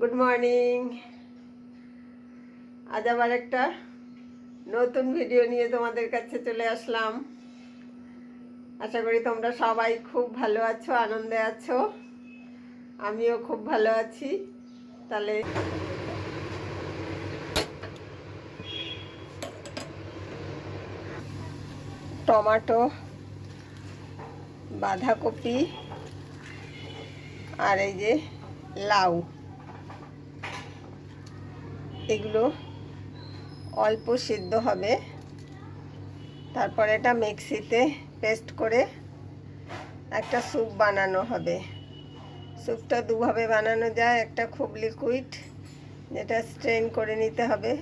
Good morning. আজ আবার একটা নতুন ভিডিও নিয়ে তোমাদের কাছে চলে আসলাম। আশা করি তোমরা সবাই খুব ভালো আছো, আনন্দে আছো। আমিও খুব ভালো আছি। তাহলে টমেটো, বাঁধাকপি আর এই যে লাউ, এগুলো অল্প সিদ্ধ হবে। তারপর এটা মিক্সিতে পেস্ট করে একটা স্যুপ বানানো হবে। স্যুপটা দুভাবে বানানো যায়, একটা খুব লিকুইড, যেটা স্ট্রেন করে নিতে হবে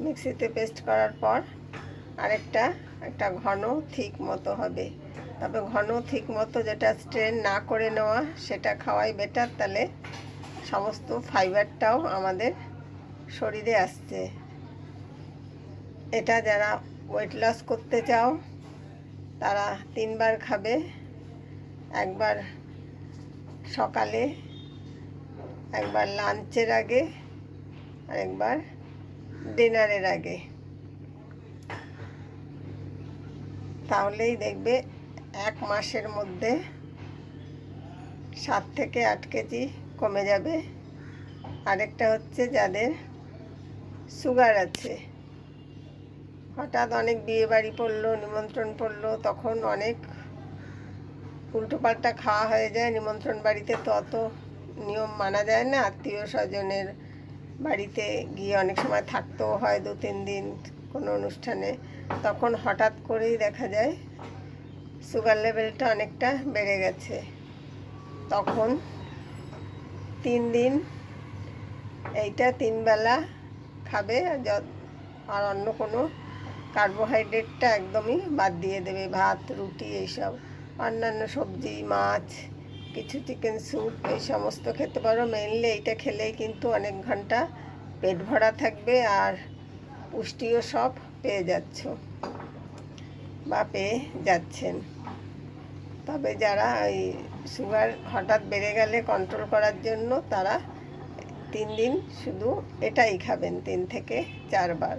মিক্সিতে পেস্ট করার পর, একটা ঘন থিক মতো হবে। তবে ঘন থিক মতো যেটা স্ট্রেন না করে নেওয়া সেটা খাওয়াই বেটার, তাহলে সমস্ত ফাইবারটাও আমাদের শরীরে আসছে। এটা যারা ওয়েট লস করতে চাও তারা 3 বার খাবে, একবার সকালে, একবার লাঞ্চের আগে আর একবার ডিনারের আগে। তাহলেই দেখবে 1 মাসের মধ্যে 7 থেকে 8 কেজি কমে যাবে। আরেকটা হচ্ছে যাদের সুগার আছে, হঠাৎ অনেক বিয়ে বাড়ি পড়লো, নিমন্ত্রণ পড়লো, তখন অনেক উল্টোপাল্টা খাওয়া হয়ে যায়। নিমন্ত্রণ বাড়িতে তো অত নিয়ম মানা যায় না, আত্মীয় স্বজনের বাড়িতে গিয়ে অনেক সময় থাকতেও হয় 2-3 দিন কোনো অনুষ্ঠানে। তখন হঠাৎ করেই দেখা যায় সুগার লেভেলটা অনেকটা বেড়ে গেছে। তখন 3 দিন এইটা 3 বেলা খাবে, আর অন্য কোনো কার্বোহাইড্রেটটা একদমই বাদ দিয়ে দেবে। ভাত, রুটি, এইসব, অন্যান্য সবজি, মাছ, কিছু চিকেন স্যুপ, এই সমস্ত খেতে পারো। মেনলি এইটা খেলেই কিন্তু অনেক ঘন্টা পেট ভরা থাকবে আর পুষ্টিও সব পেয়ে যাচ্ছ বা পেয়ে যাচ্ছেন। তবে যারা এই সুগার হঠাৎ বেড়ে গেলে কন্ট্রোল করার জন্য তারা 3 দিন শুধু এটাই খাবেন, 3 থেকে 4 বার।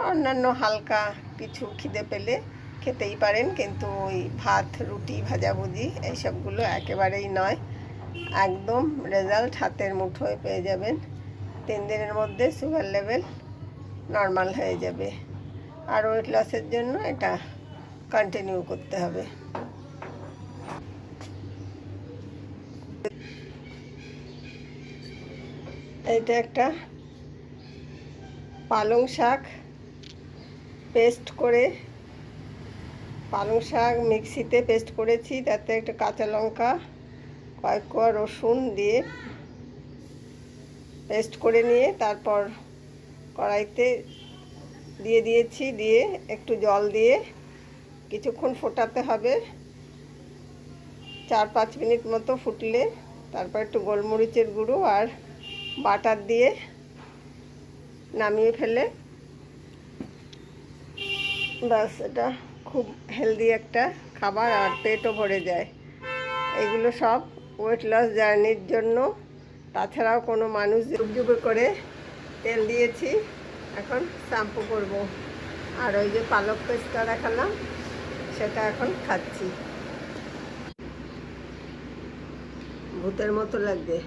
অন্যান্য হালকা কিছু খিদে পেলে খেতেই পারেন, কিন্তু ওই ভাত, রুটি, ভাজাভুজি এইসবগুলো একেবারেই নয়। একদম রেজাল্ট হাতের মুঠোয় পেয়ে যাবেন। 3 দিনের মধ্যে সুগার লেভেল নর্মাল হয়ে যাবে। আর ওয়েট লসের জন্য এটা কন্টিনিউ করতে হবে। এইটা একটা পালং শাক পেস্ট করে, পালং শাক মিক্সিতে পেস্ট করেছি, তাতে একটা কাঁচা লঙ্কা, কয়েক কোয়া রসুন দিয়ে পেস্ট করে নিয়ে তারপর কড়াইতে দিয়ে দিয়েছি, দিয়ে একটু জল দিয়ে কিছুক্ষণ ফোটাতে হবে। 4-5 মিনিট মতো ফুটলে তারপর একটু গোলমরিচের গুঁড়ো আর বাটার দিয়ে নামিয়ে ফেলে ব্যাস। এটা খুব হেলদি একটা খাবার আর পেটও ভরে যায়। এগুলো সব ওয়েট লস জার্নির জন্য। তাছাড়াও কোনো মানুষ যুগে করে তেল দিয়েছি, এখন শ্যাম্পু করব। আর ওই যে পালক পেস্টটা দেখালাম সেটা এখন খাচ্ছি। ভূতের মতো লাগবে।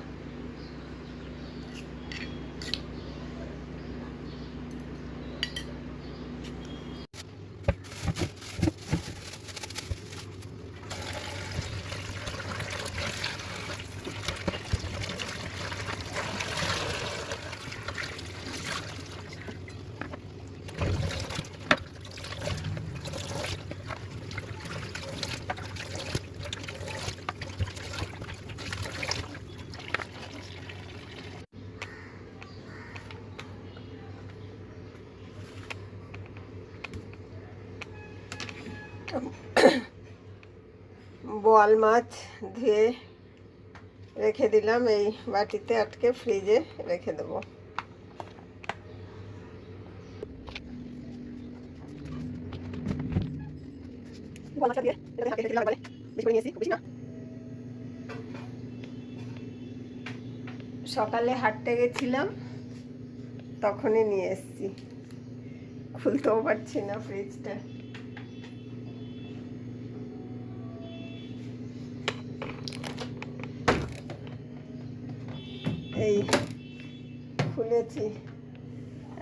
বোয়াল মাছ ধুয়ে রেখে দিলাম, এই বাটিতে আটকে ফ্রিজে রেখে দেবো। সকালে হাঁটতে গেছিলাম, তখনই নিয়ে এসেছি। খুলতেও পারছি না ফ্রিজটা। এই খুলেছি।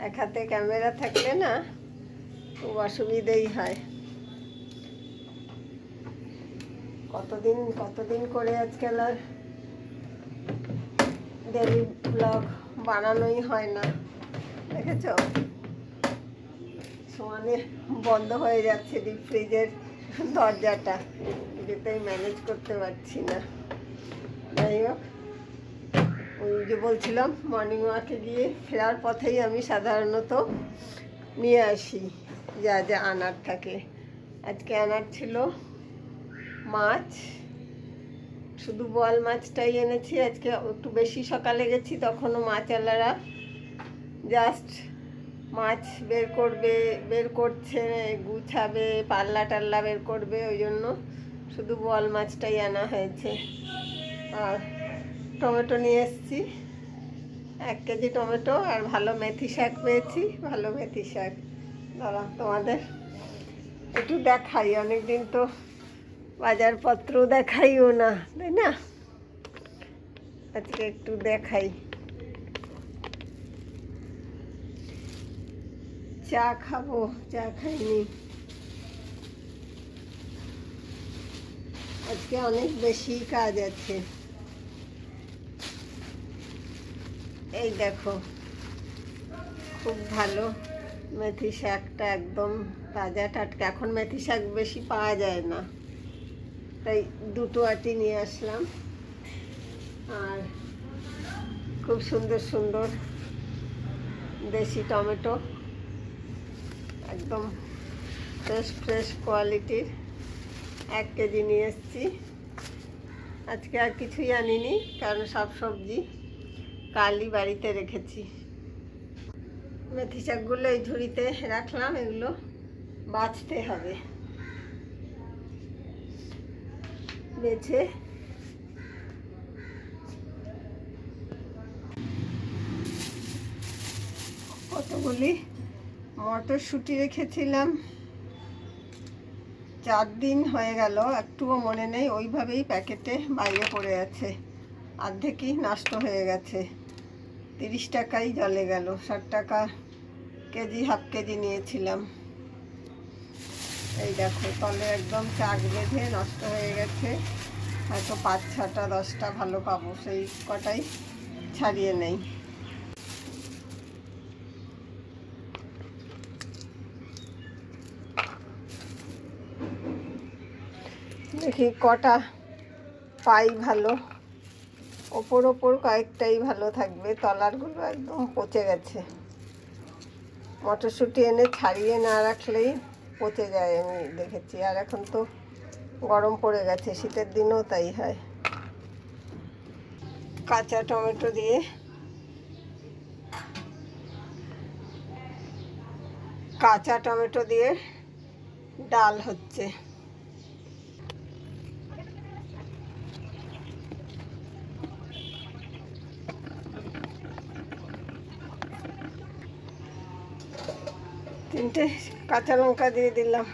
এক হাতে ক্যামেরা থাকলে না খুব অসুবিধেই হয়। কতদিন করে আজকাল আর ডেলি ব্লগ বানানোই হয় না, দেখেছ? সমানে বন্ধ হয়ে যাচ্ছে ডিপ ফ্রিজের দরজাটা, যেটাই ম্যানেজ করতে পারছি না। যাই হোক, ওই যে বলছিলাম, মর্নিং ওয়াকে গিয়ে ফেরার পথেই আমি সাধারণত নিয়ে আসি যা যা আনার থাকে। আজকে আনার ছিল মাছ, শুধু বোয়াল মাছটাই এনেছি। আজকে একটু বেশি সকালে গেছি, তখনও মাছওয়ালারা জাস্ট মাছ বের করছে, গুছাবে, পাল্লা টাল্লা বের করবে, ওই জন্য শুধু বোয়াল মাছটাই আনা হয়েছে। আর টমেটো নিয়ে এসেছি, 1 কেজি টমেটো, আর ভালো মেথি শাক পেয়েছি, ভালো মেথি শাক। দাঁড়া, তোমাদের একটু দেখাই, অনেকদিন তো বাজারপত্র দেখাইও না, তাই না? আজকে একটু দেখাই। চা খাবো, চা খাইনি। আজকে অনেক বেশি কাজ আছে। এই দেখো, খুব ভালো মেথি শাকটা, একদম তাজা টাটকা। এখন মেথি শাক বেশি পাওয়া যায় না, তাই 2 আটি নিয়ে আসলাম। আর খুব সুন্দর সুন্দর দেশি টমেটো, একদম ফ্রেশ কোয়ালিটির 1 কেজি নিয়ে এসেছি। আজকে আর কিছুই আনিনি, কারণ সব সবজি কালই বাড়িতে রেখেছি। মেথি শাকগুলো এই ঝুড়িতে রাখলাম, এগুলো বাছতে হবে। বেছে কতগুলি মটরশুঁটি রেখেছিলাম, 4 দিন হয়ে গেল, একটুও মনে নেই, ওইভাবেই প্যাকেটে বাইরে পড়ে আছে, অর্ধেকই নষ্ট হয়ে গেছে। 30 টাকাই জলে গেল, 60 টাকা কেজি, হাফ কেজি নিয়েছিলাম। এই দেখো, তলে একদম চাক বেঁধে নষ্ট হয়ে গেছে। হয়তো 5, 6টা, 10টা ভালো পাবো, সেই কটাই ছাড়িয়ে নেই। দেখি কটা পাই ভালো। ওপর কয়েকটাই ভালো থাকবে, তলারগুলো একদম পচে গেছে। মটরশুঁটি এনে ছাড়িয়ে না রাখলেই পচে যায়, আমি দেখেছি। আর এখন তো গরম পড়ে গেছে, শীতের দিনও তাই হয়। কাঁচা টমেটো দিয়ে ডাল হচ্ছে। তিনটে কাঁচা লঙ্কা দিয়ে দিলাম।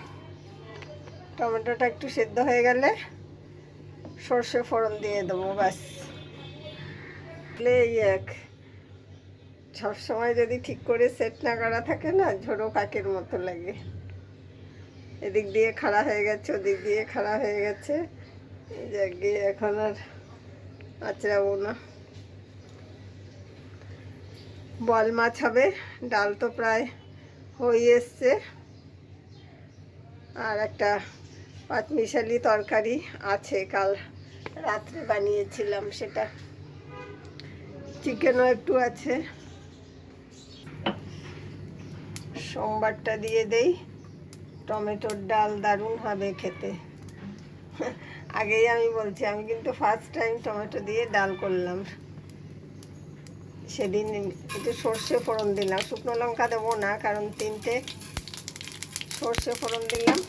টমেটোটা একটু সেদ্ধ হয়ে গেলে সর্ষে ফোড়ন দিয়ে দেবো, ব্যাস। এই এক, সবসময় যদি ঠিক করে সেট না করা থাকে না, ঝোড়ো কাকের মতো লাগে। এদিক দিয়ে খাড়া হয়ে গেছে, ওদিক দিয়ে খাড়া হয়ে গেছে, গিয়ে এখন আর আঁচড়াবো না। বল মাছ হবে, ডাল তো প্রায় হয়ে এসছে। আর একটা পাঁচমিশালি তরকারি আছে, কাল রাত্রে বানিয়েছিলাম সেটা। চিকেনও একটু আছে। সোমবারটা দিয়ে দেই, টমেটোর ডাল দারুণ হবে খেতে। আগেই আমি বলছি, আমি কিন্তু ফার্স্ট টাইম টমেটো দিয়ে ডাল করলাম। সেদিন একটু সর্ষে ফোড়ন দিলাম, শুকনো লঙ্কা দেবো না, কারণ 3টে সর্ষে ফোড়ন দিলাম,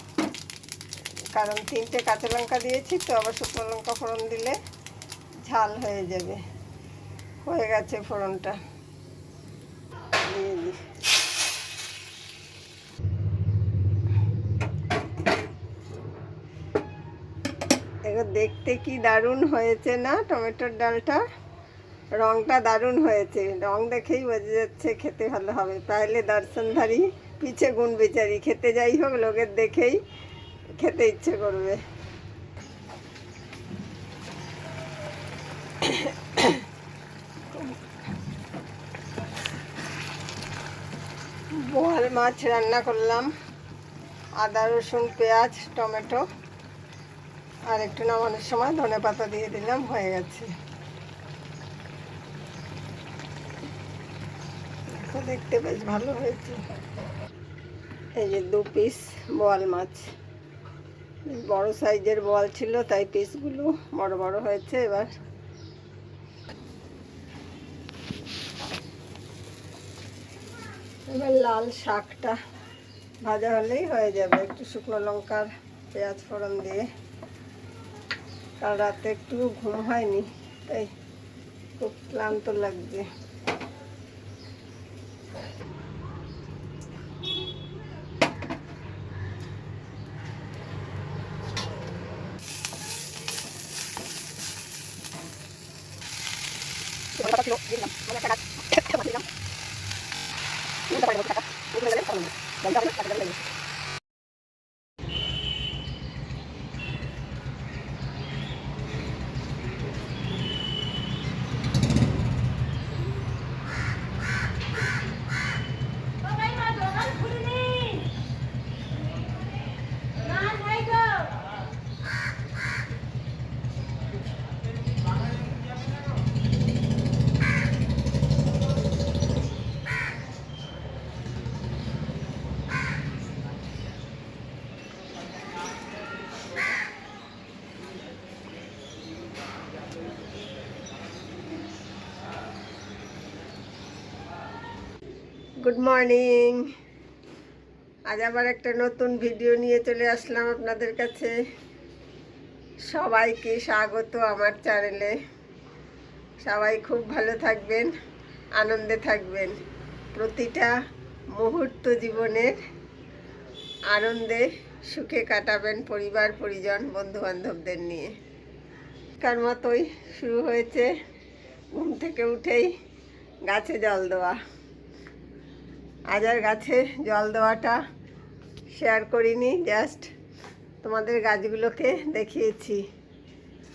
কারণ 3টে কাঁচা লঙ্কা দিয়েছি তো, আবার শুকনো লঙ্কা ফোড়ন দিলে ঝাল হয়ে যাবে। হয়ে গেছে ফোড়নটা, দিয়ে দিই। এগুলো দেখতে কি দারুণ হয়েছে না টমেটোর ডালটা, রংটা দারুণ হয়েছে, রং দেখেই বোঝা যাচ্ছে খেতে ভালো হবে। তাহলে দর্শনধারী পিছে গুণ বিচারি, খেতে যাই হোক লোকের দেখেই খেতে ইচ্ছে করবে। বোয়াল মাছ রান্না করলাম, আদা রসুন পেঁয়াজ টমেটো আর একটু নামানোর সময় ধনেপাতা দিয়ে দিলাম, হয়ে গেছে। দেখতে বেশ ভালো হয়েছে। এই যে 2 পিস বোয়াল মাছ, বড় সাইজের বোয়াল ছিল তাই পিসগুলো বড় বড় হয়েছে। এবার লাল শাকটা ভাজা হলেই হয়ে যাবে, একটু শুকনো লঙ্কার পেঁয়াজ ফোড়ন দিয়ে। কাল রাতে একটু ঘুম হয়নি তাই খুব ক্লান্ত লাগছে। Good morning. আজ আবার একটা নতুন ভিডিও নিয়ে চলে আসলাম আপনাদের কাছে। সবাইকে স্বাগত আমার চ্যানেলে। সবাই খুব ভালো থাকবেন, আনন্দে থাকবেন, প্রতিটা মুহূর্ত জীবনের আনন্দে সুখে কাটাবেন পরিবার পরিজন বন্ধু বান্ধবদের নিয়ে। কার মতোই শুরু হয়েছে ঘুম থেকে উঠেই গাছে জল দেওয়া। আজ আর গাছে জল দেওয়াটা শেয়ার করিনি, জাস্ট তোমাদের গাছগুলোকে দেখিয়েছি।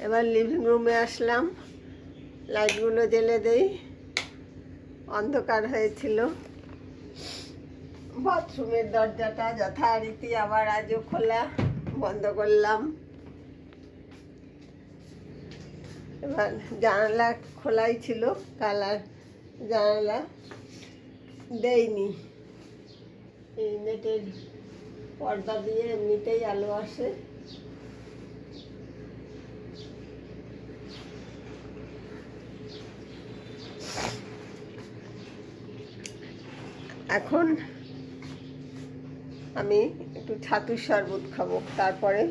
এবার লিভিং রুমে আসলাম, লাইটগুলো জ্বেলে দেই, অন্ধকার হয়েছিল। বাথরুমের দরজাটা যথারীতি আবার আজও খোলা, বন্ধ করলাম। এবার জানালা খোলাই ছিল, কাল আর জানালা দেয়নি। এই নেটের পর্দা দিয়ে এমনিতেই আলো আসে। এখন আমি একটু ছাতুর শরবত খাবো, তারপরে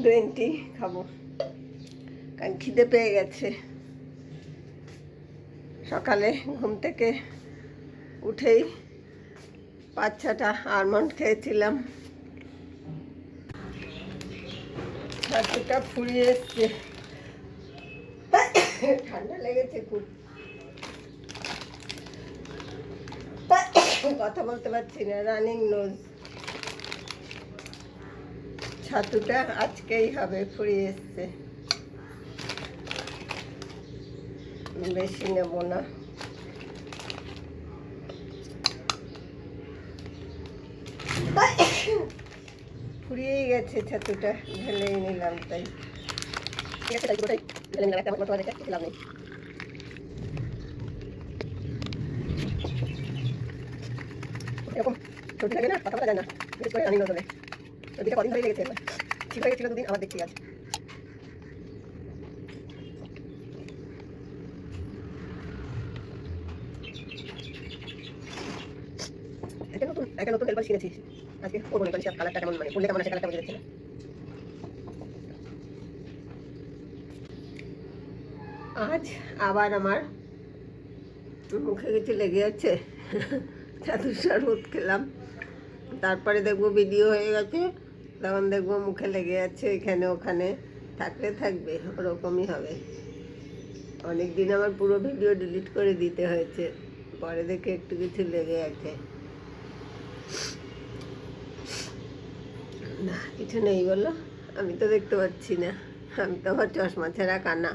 গ্রিন টি খাবো, কারণ খিদে পেয়ে গেছে। সকালে ঘুম থেকে উঠেই 5-6টা আলমন্ড খেয়েছিলাম। ছাতুটা ফুরিয়ে এসছে, ঠান্ডা লেগেছে খুব, কথা বলতে পারছি না, রানিং নোজ। ছাতুটা আজকেই হবে, ফুরিয়ে এসছে, বেশি নেব না। ফুরিয়েই গেছে ছাতুটা, ঢেলেই নিলাম, তাই ঢেলে নিলাম। একটা মতো দেখে খেলাম নেই। এরকম সর্দি লাগে না, কথা বলা যায় না, বিশেষ করে রানিং নজলে। সর্দিটা কদিন ধরে লেগেছে, ঠিক হয়ে গেছিল 2 দিন, আবার দেখছি আজ। একটা নতুন নেলপালিশ কিনেছি আজকে, করবো নেলপালিশ। কালারটা কেমন, মানে পরলে কেমন আছে কালারটা বুঝে যাচ্ছে না। আজ আবার আমার মুখে কিছু লেগে আছে। জাদুর শরবত খেলাম, তারপরে দেখবো ভিডিও হয়ে গেছে, তখন দেখবো মুখে লেগে যাচ্ছে এখানে ওখানে। থাকলে থাকবে, ওরকমই হবে। অনেক দিন আমার পুরো ভিডিও ডিলিট করে দিতে হয়েছে, পরে দেখে একটু কিছু লেগে আছে। না কিছু নেই বলো, আমি তো দেখতে পাচ্ছি না, আমি তো আবার চশমা ছাড়া কানা।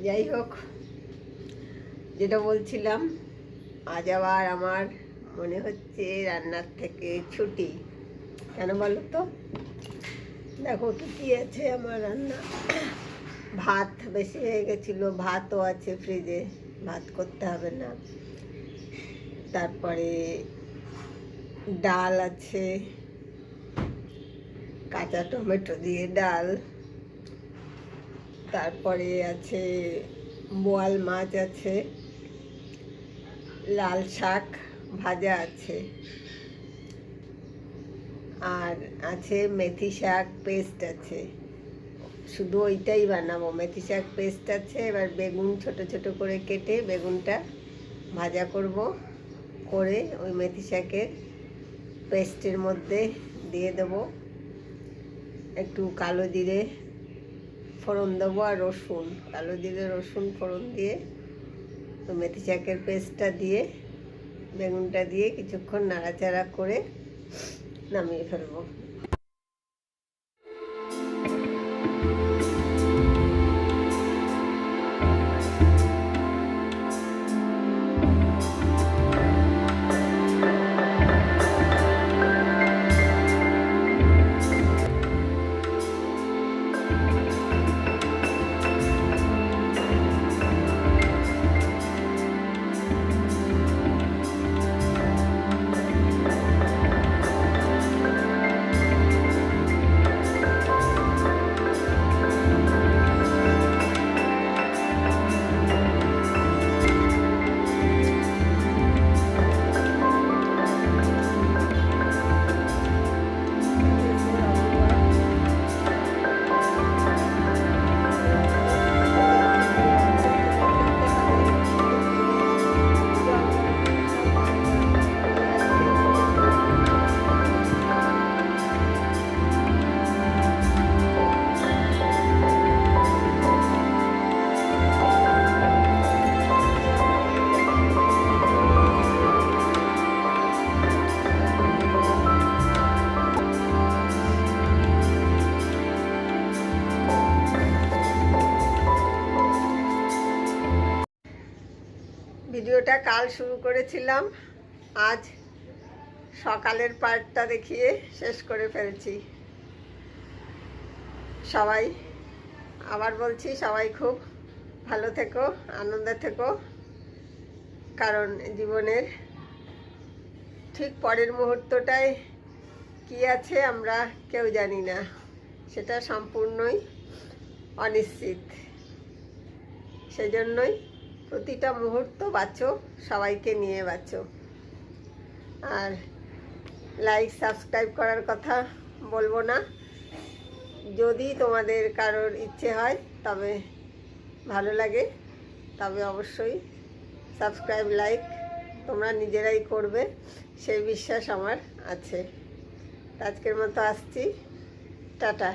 যাই হোক, যেটা বলছিলাম, আজ আবার আমার মনে হচ্ছে রান্নার থেকে ছুটি। কেন বলো তো? দেখো কি কি আছে আমার রান্না। ভাত বেশি হয়ে গেছিলো, ভাতও আছে ফ্রিজে, ভাত করতে হবে না। তারপরে ডাল আছে, কাঁচা টমেটো দিয়ে ডাল। তারপরে আছে বোয়াল মাছ আছে, লাল শাক ভাজা আছে, আর আছে মেথি শাক পেস্ট আছে। শুধু ওইটাই বানাবো, মেথি শাক পেস্ট আছে। এবার বেগুন ছোট ছোট করে কেটে বেগুনটা ভাজা করব, করে ওই মেথি শাকের পেস্টের মধ্যে দিয়ে দেবো। একটু কালো জিরে ফোড়ন দেবো আর রসুন, কালো জিরে রসুন ফোড়ন দিয়ে ওই মেথি শাকের পেস্টটা দিয়ে বেগুনটা দিয়ে কিছুক্ষণ নাড়াচাড়া করে নামিয়ে ফেলবো। ভিডিওটা কাল শুরু করেছিলাম, আজ সকালের পার্টটা দেখিয়ে শেষ করে ফেলছি। সবাই, আবার বলছি, সবাই খুব ভালো থেকো, আনন্দে থেকো, কারণ জীবনের ঠিক পরের মুহূর্তটায় কি আছে আমরা কেউ জানি না, সেটা সম্পূর্ণই অনিশ্চিত। সেজন্যই প্রতিটা মুহূর্ত বাঁচো, সবাইকে নিয়ে বাঁচো। আর লাইক সাবস্ক্রাইব করার কথা বলবো না, যদি তোমাদের কারোর ইচ্ছে হয়, তবে ভালো লাগে, তবে অবশ্যই সাবস্ক্রাইব লাইক তোমরা নিজেরাই করবে, সেই বিশ্বাস আমার আছে। আজকের মতো আসছি, টাটা।